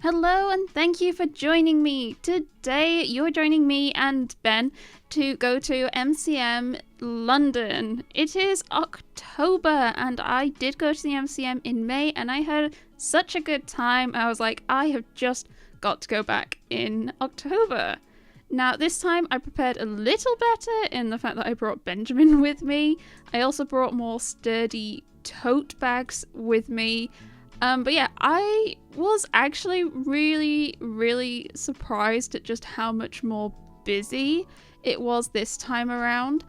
Hello and thank you for joining me. Today you're joining me and Ben to go to MCM London. It is October and I did go to the MCM in May and I had such a good time. I was like, I have just got to go back in October. Now this time I prepared a little better in the fact that I brought Benjamin with me. I also brought more sturdy tote bags with me. But yeah, I was actually really surprised at just how much more busy it was this time around.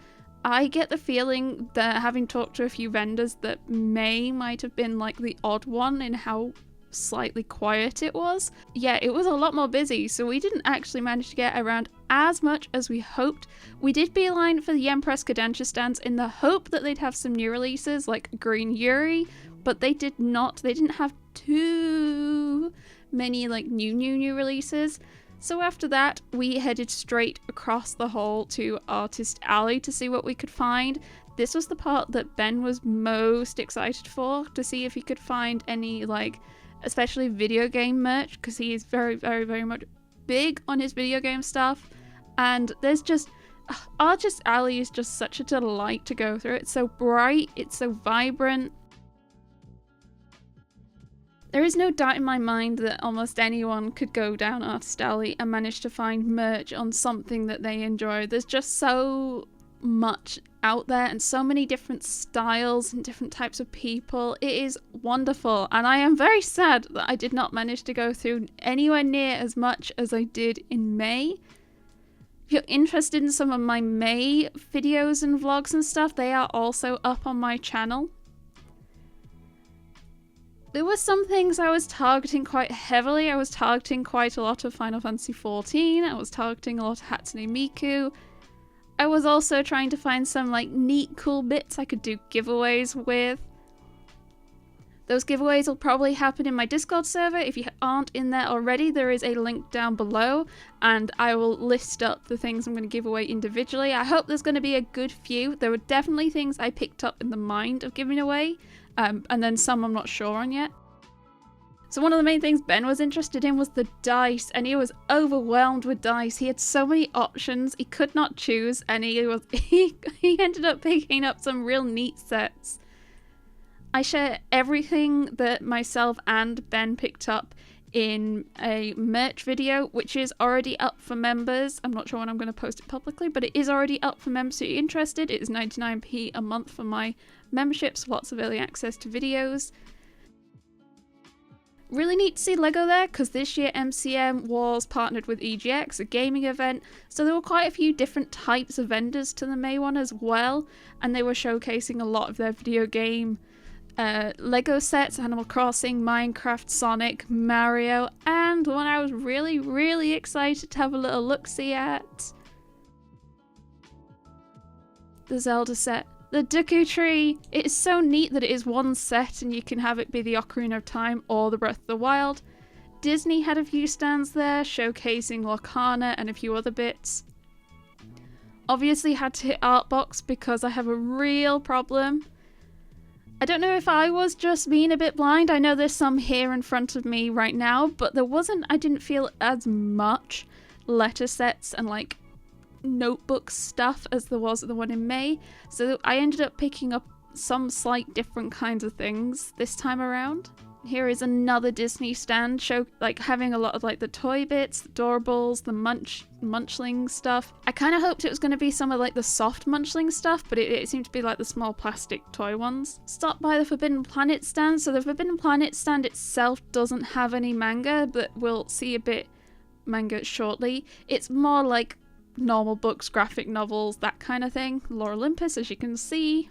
I get the feeling that, having talked to a few vendors, that May might have been like the odd one in how slightly quiet it was. Yeah, it was a lot more busy, so we didn't actually manage to get around as much as we hoped. We did beeline for the Empress Cadentia stands in the hope that they'd have some new releases like Green Yuri, but they did not. They didn't have too many like new releases. So after that, we headed straight across the hall to Artist Alley to see what we could find. This was the part that Ben was most excited for, to see if he could find any like especially video game merch, because he is very much big on his video game stuff. And there's just Artist Alley is just such a delight to go through. It's so bright, it's so vibrant. There is no doubt in my mind that almost anyone could go down Artist Alley and manage to find merch on something that they enjoy. There's just so much out there and so many different styles and different types of people. It is wonderful, and I am very sad that I did not manage to go through anywhere near as much as I did in May. If you're interested in some of my May videos and vlogs and stuff, they are also up on my channel. There were some things I was targeting quite heavily. I was targeting quite a lot of Final Fantasy XIV. I was targeting a lot of Hatsune Miku. I was also trying to find some like neat, cool bits I could do giveaways with. Those giveaways will probably happen in my Discord server. If you aren't in there already, there is a link down below and I will list up the things I'm going to give away individually. I hope there's going to be a good few. There were definitely things I picked up in the mind of giving away. And then some I'm not sure on yet. So one of the main things Ben was interested in was the dice, and he was overwhelmed with dice. He had so many options, he could not choose, and he ended up picking up some real neat sets. I share everything that myself and Ben picked up in a merch video, which is already up for members. I'm not sure when I'm going to post it publicly, but it is already up for members. So if you're interested, it is 99p a month for my memberships, lots of early access to videos. Really neat to see Lego there, because this year MCM was partnered with EGX, a gaming event, so there were quite a few different types of vendors to the May one as well, and they were showcasing a lot of their video game Lego sets: Animal Crossing, Minecraft, Sonic, Mario, and the one I was really excited to have a little look-see at, the Zelda set. The Dooku Tree, it is so neat that it is one set and you can have it be the Ocarina of Time or the Breath of the Wild. Disney had a few stands there showcasing Lorcana and a few other bits. Obviously had to hit Artbox because I have a real problem. I don't know if I was just being a bit blind. I know there's some here in front of me right now, but I didn't feel as much letter sets and like notebook stuff as there was at the one in May, so I ended up picking up some slight different kinds of things this time around. Here is another Disney stand, having a lot of like the toy bits, the Doorables, the Munchling stuff. I kind of hoped it was going to be some of like the soft Munchling stuff, but it seemed to be like the small plastic toy ones. Stopped by the Forbidden Planet stand. So the Forbidden Planet stand itself doesn't have any manga, but we'll see a bit manga shortly. It's more like normal books, graphic novels, that kind of thing. Lore Olympus, as you can see.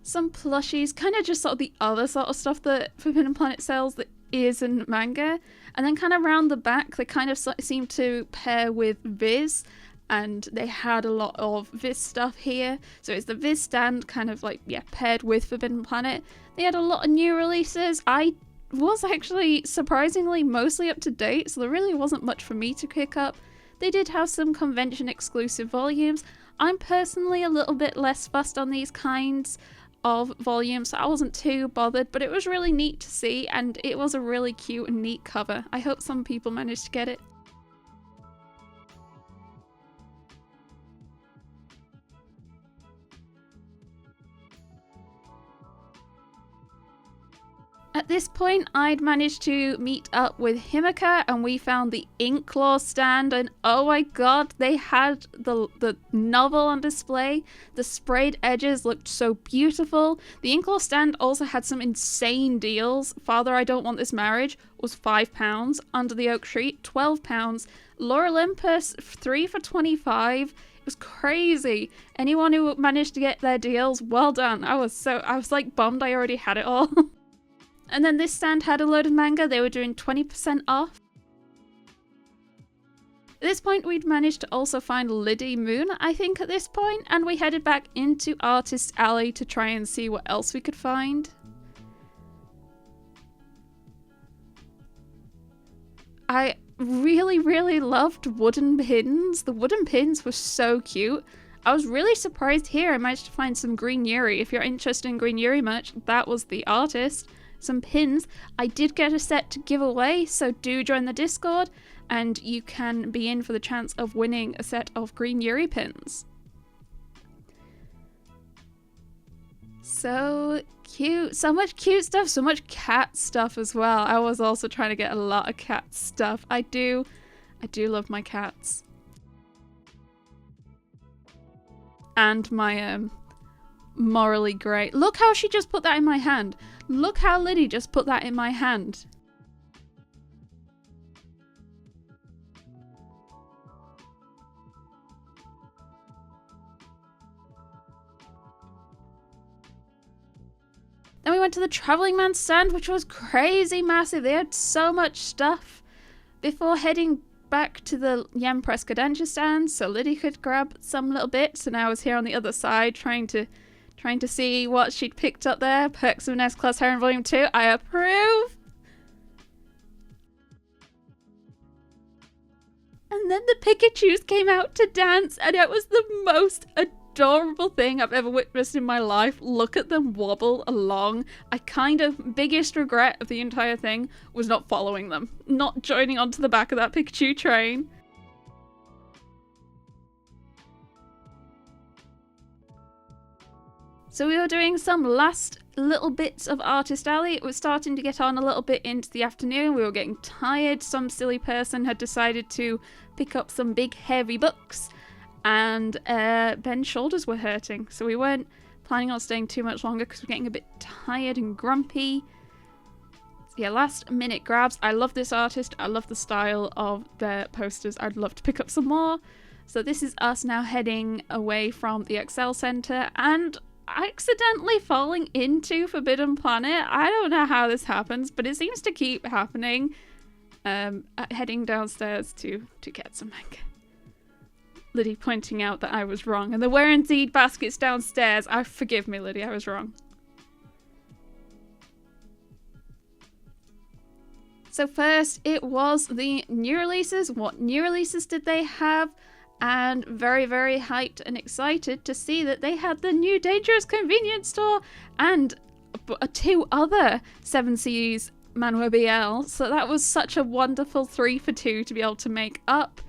Some plushies, kind of just sort of the other sort of stuff that Forbidden Planet sells that isn't manga. And then kind of around the back, they kind of seem to pair with Viz, and they had a lot of Viz stuff here. So it's the Viz stand kind of like, yeah, paired with Forbidden Planet. They had a lot of new releases. I was actually surprisingly mostly up to date, so there really wasn't much for me to pick up. They did have some convention exclusive volumes. I'm personally a little bit less fussed on these kinds of volume, so I wasn't too bothered, but it was really neat to see, and it was a really cute and neat cover. I hope some people managed to get it. At this point, I'd managed to meet up with Himika and we found the Inklaw stand, and oh my god, they had the novel on display. The sprayed edges looked so beautiful. The Inklaw stand also had some insane deals. Father, I Don't Want This Marriage was £5, Under the Oak Tree £12, Lore Olympus 3 for $25. It was crazy. Anyone who managed to get their deals, well done. I was like bummed I already had it all. And then this stand had a load of manga. They were doing 20% off. At this point, we'd managed to also find Liddy Moon, I think, at this point, and we headed back into Artist Alley to try and see what else we could find. I really, really loved wooden pins. The wooden pins were so cute. I was really surprised here. I managed to find some Green Yuri. If you're interested in Green Yuri merch, that was the artist. Some pins. I did get a set to give away, so do join the Discord and you can be in for the chance of winning a set of Green Yuri pins. So cute. So much cute stuff, so much cat stuff as well. I was also trying to get a lot of cat stuff. I do love my cats. And my morally great. Look how she just put that in my hand. Look how Liddy just put that in my hand. Then we went to the Travelling Man stand, which was crazy massive. They had so much stuff. Before heading back to the Yen Press Cadentia stand, so Liddy could grab some little bits, and I was here on the other side trying to see what she'd picked up there. Perks of an S-Class Heron Volume 2. I approve! And then the Pikachus came out to dance, and it was the most adorable thing I've ever witnessed in my life. Look at them wobble along. Biggest regret of the entire thing was not following them. Not joining onto the back of that Pikachu train. So we were doing some last little bits of Artist Alley. It was starting to get on a little bit into the afternoon. We were getting tired. Some silly person had decided to pick up some big heavy books, and Ben's shoulders were hurting. So we weren't planning on staying too much longer because we're getting a bit tired and grumpy. So yeah, last minute grabs. I love this artist. I love the style of their posters. I'd love to pick up some more. So this is us now heading away from the Excel Centre and accidentally falling into Forbidden Planet. I don't know how this happens, but it seems to keep happening. Heading downstairs to get some manga. Liddy pointing out that I was wrong, and there were indeed baskets downstairs. Forgive me, Liddy, I was wrong. So first, it was the new releases. What new releases did they have? And very, very hyped and excited to see that they had the new Dangerous Convenience Store and 2 other 7 Seas Manhwa BL. So that was such a wonderful 3 for 2 to be able to make up.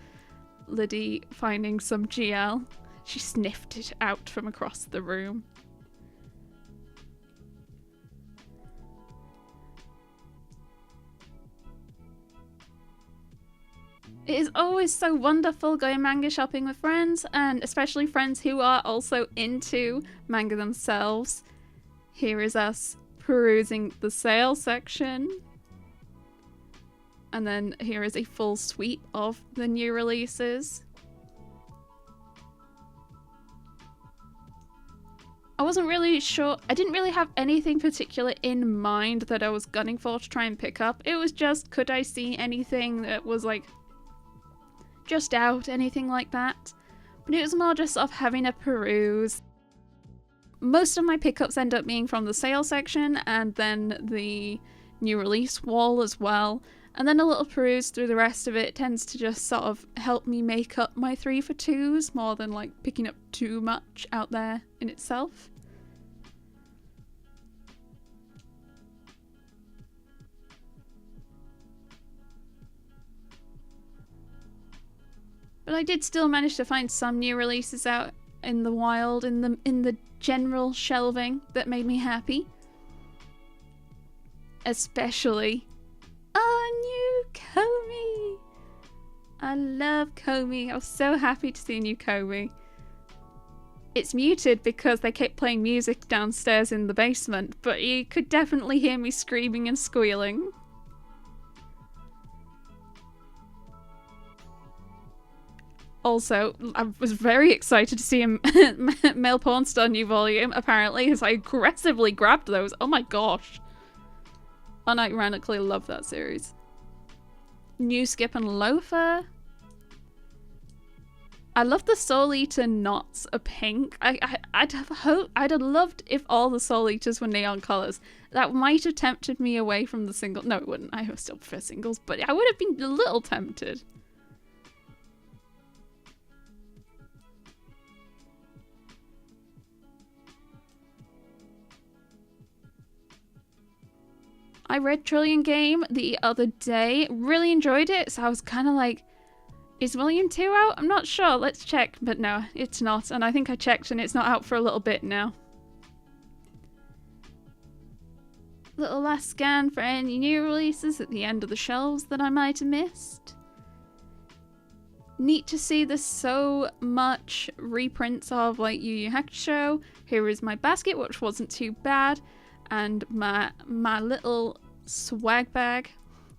Liddy finding some GL. She sniffed it out from across the room. It is always so wonderful going manga shopping with friends, and especially friends who are also into manga themselves. Here is us perusing the sale section. And then here is a full sweep of the new releases. I wasn't really sure. I didn't really have anything particular in mind that I was gunning for to try and pick up. It was just, could I see anything that was like just out, anything like that. But it was more just sort of having a peruse. Most of my pickups end up being from the sale section and then the new release wall as well. And then a little peruse through the rest of it tends to just sort of help me make up my 3 for 2s more than like picking up too much out there in itself. But I did still manage to find some new releases out in the wild, in the general shelving, that made me happy. Especially a new Komi! I love Komi. I was so happy to see a new Komi. It's muted because they kept playing music downstairs in the basement, but you could definitely hear me screaming and squealing. Also, I was very excited to see a Male Porn Star new volume, apparently, as I aggressively grabbed those. Oh my gosh. Unironically love that series. New Skip and Loafer. I love the Soul Eater knots are pink. I'd have loved if all the Soul Eaters were neon colours. That might have tempted me away from the single. No, it wouldn't. I would still prefer singles, but I would have been a little tempted. I read Trillion Game the other day, really enjoyed it, so I was kind of like, is Volume 2 out? I'm not sure, let's check. But no, it's not, and I think I checked and it's not out for a little bit now. Little last scan for any new releases at the end of the shelves that I might have missed. Neat to see there's so much reprints of like Yu Yu Hakusho. Here is my basket, which wasn't too bad, and my little swag bag.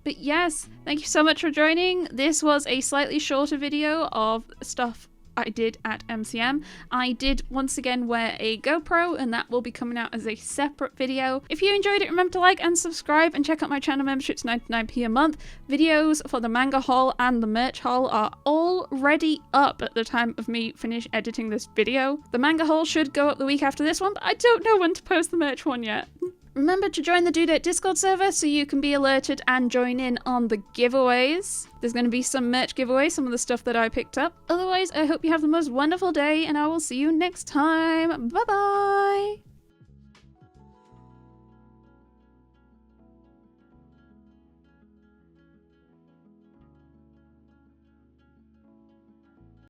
But yes, thank you so much for joining. This was a slightly shorter video of stuff I did at MCM. I did once again wear a GoPro, and that will be coming out as a separate video. If you enjoyed it, remember to like and subscribe, and check out my channel membership. It's 99p a month. Videos for the Manga Haul and the Merch Haul are already up at the time of me finish editing this video. The Manga Haul should go up the week after this one, but I don't know when to post the merch one yet. Remember to join the Dude It Discord server so you can be alerted and join in on the giveaways. There's going to be some merch giveaways, some of the stuff that I picked up. Otherwise, I hope you have the most wonderful day, and I will see you next time. Bye bye!